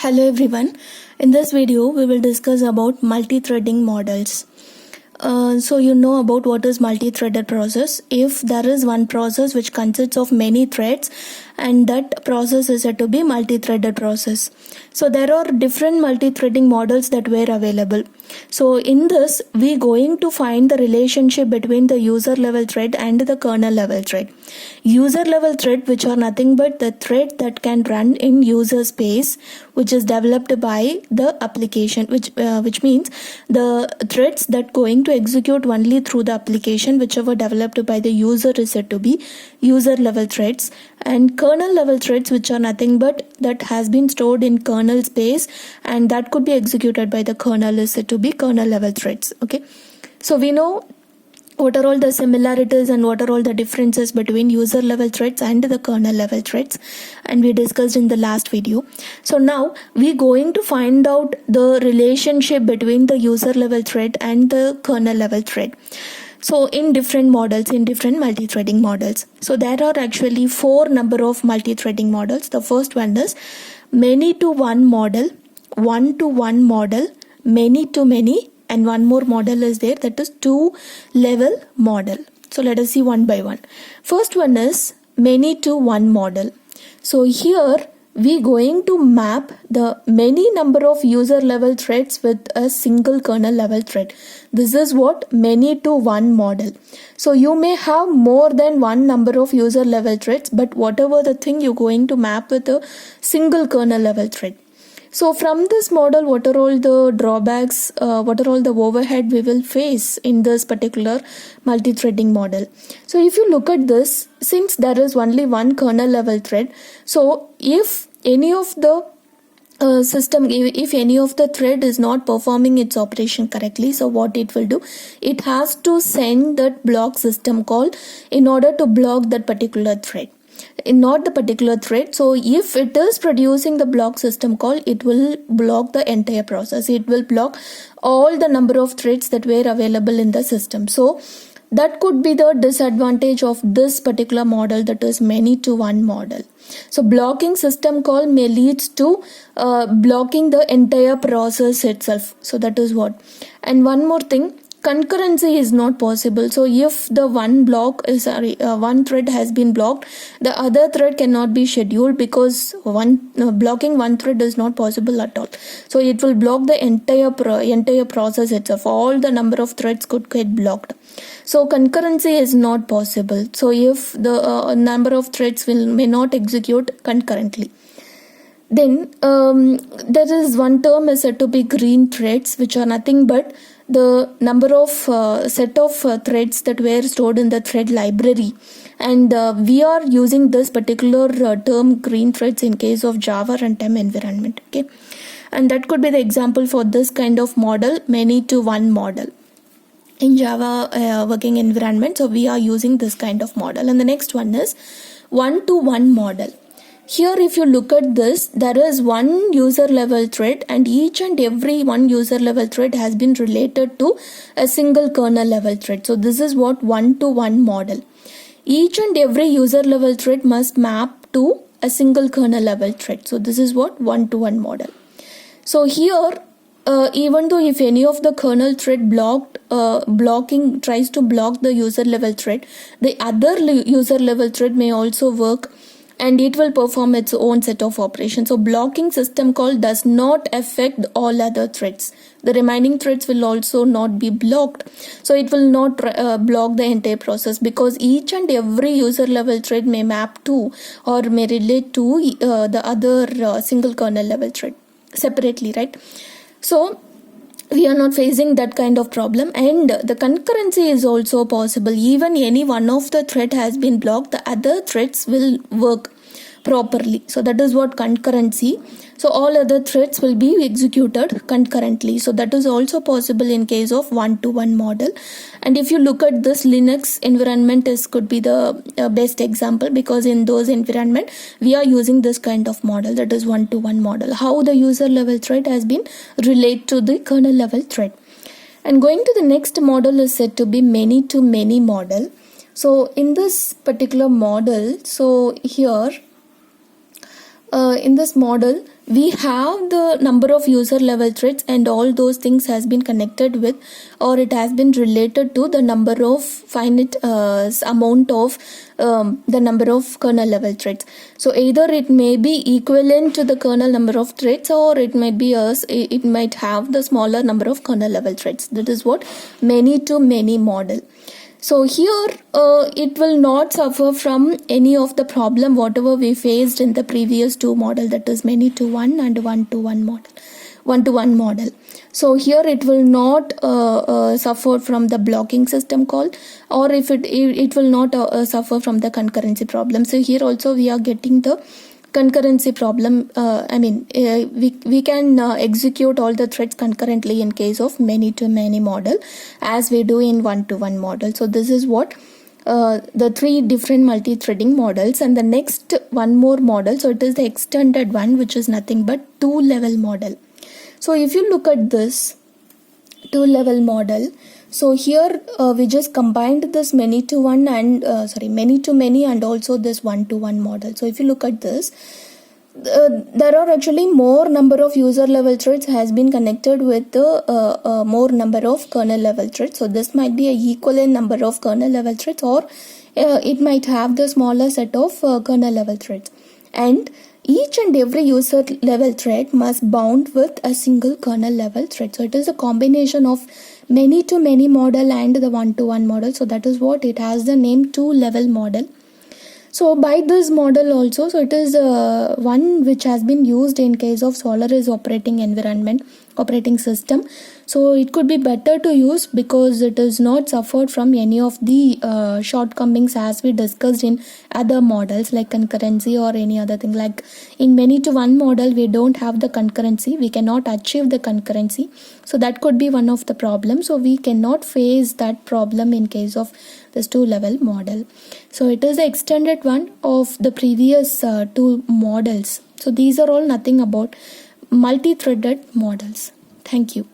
Hello everyone. In this video we will discuss about multi-threading models. So you know about what is multi-threaded process. If there is one process which consists of many threads and that process is said to be multi-threaded process. So there are different multi-threading models that were available. So in this we going to find the relationship between the user level thread and the kernel level thread. User level thread, which are nothing but the thread that can run in user space, which is developed by the application, which means the threads that going to execute only through the application whichever developed by the user is said to be user level threads, and kernel level threads, which are nothing but that has been stored in kernel space and that could be executed by the kernel is said to be kernel level threads. Okay, so we know what are all the similarities and what are all the differences between user level threads and the kernel level threads, and we discussed in the last video. So now we going to find out the relationship between the user level thread and the kernel level thread. So in different models, in different multi-threading models. So there are actually 4 number of multi-threading models. The first one is many to one model, one to one model, many to many, and one more model is there, that is 2 level model. So let us see one by one. First one is many to one model. So here we going to map the many number of user level threads with a single kernel level thread. This is what many to one model. So you may have more than one number of user level threads, but whatever the thing you're going to map with a single kernel level thread. So from this model, what are all the drawbacks, what are all the overhead we will face in this particular multi-threading model? So if you look at this, since there is only one kernel level thread, so if any of the if any of the thread is not performing its operation correctly, so what it will do, it has to send that block system call in order to block that particular thread. Not the particular thread. So if it is producing the block system call, it will block the entire process. It will block all the number of threads that were available in the system. So that could be the disadvantage of this particular model, that is many to one model. So blocking system call may lead to blocking the entire process itself. So that is what. And one more thing, concurrency is not possible. So if the one thread has been blocked, the other thread cannot be scheduled because blocking one thread is not possible at all. So it will block the entire process itself. All the number of threads could get blocked. So concurrency is not possible. So if the number of threads may not execute concurrently. Then there is one term is said to be green threads, which are nothing but the number of set of threads that were stored in the thread library, and we are using this particular term green threads in case of Java runtime environment. Okay, and that could be the example for this kind of model, many to one model in Java working environment. So we are using this kind of model. And the next one is one to one model. Here if you look at this, there is one user level thread and each and every one user level thread has been related to a single kernel level thread. So this is what one to one model. Each and every user level thread must map to a single kernel level thread. So this is what one to one model. So here even though if any of the kernel thread tries to block the user level thread, the other user level thread may also work and it will perform its own set of operations. So blocking system call does not affect all other threads. The remaining threads will also not be blocked. So it will not block the entire process because each and every user level thread may map to or may relate to the other single kernel level thread separately, right? So we are not facing that kind of problem, and the concurrency is also possible. Even any one of the thread has been blocked, the other threads will work properly. So that is what concurrency. So all other threads will be executed concurrently. So that is also possible in case of one-to-one model. And if you look at this Linux environment, this could be the best example because in those environment we are using this kind of model, that is one-to-one model. How the user level thread has been related to the kernel level thread. And going to the next model is said to be many to many model. So in this particular model, so here in this model we have the number of user level threads, and all those things has been connected with, or it has been related to the number of finite amount of the number of kernel level threads. So either it may be equivalent to the kernel number of threads, or it might be it might have the smaller number of kernel level threads. That is what many to many model. So here it will not suffer from any of the problem whatever we faced in the previous two model, that is many to one and one to one model. So here it will not suffer from the blocking system call, or if it will not suffer from the concurrency problem. So here also we are getting the concurrency problem. We can execute all the threads concurrently in case of many to many model, as we do in one to one model. So this is what the three different multi-threading models. And the next one more model, so it is the extended one, which is nothing but two-level model. So if you look at this two-level model, so here we just combined this many to one and many to many, and also this one to one model. So if you look at this, there are actually more number of user level threads has been connected with the more number of kernel level threads. So this might be a equivalent number of kernel level threads, or it might have the smaller set of kernel level threads, and each and every user level thread must bound with a single kernel level thread. So it is a combination of many to many model and the one to one model. So that is what it has the name two level model. So by this model also, so it is one which has been used in case of Solaris operating system. So it could be better to use because it is not suffered from any of the shortcomings as we discussed in other models like concurrency or any other thing. Like in many to one model, we don't have the concurrency. We cannot achieve the concurrency. So that could be one of the problems. So we cannot face that problem in case of this two-level model. So it is the extended one of the previous two models. So these are all nothing about multi-threaded models. Thank you.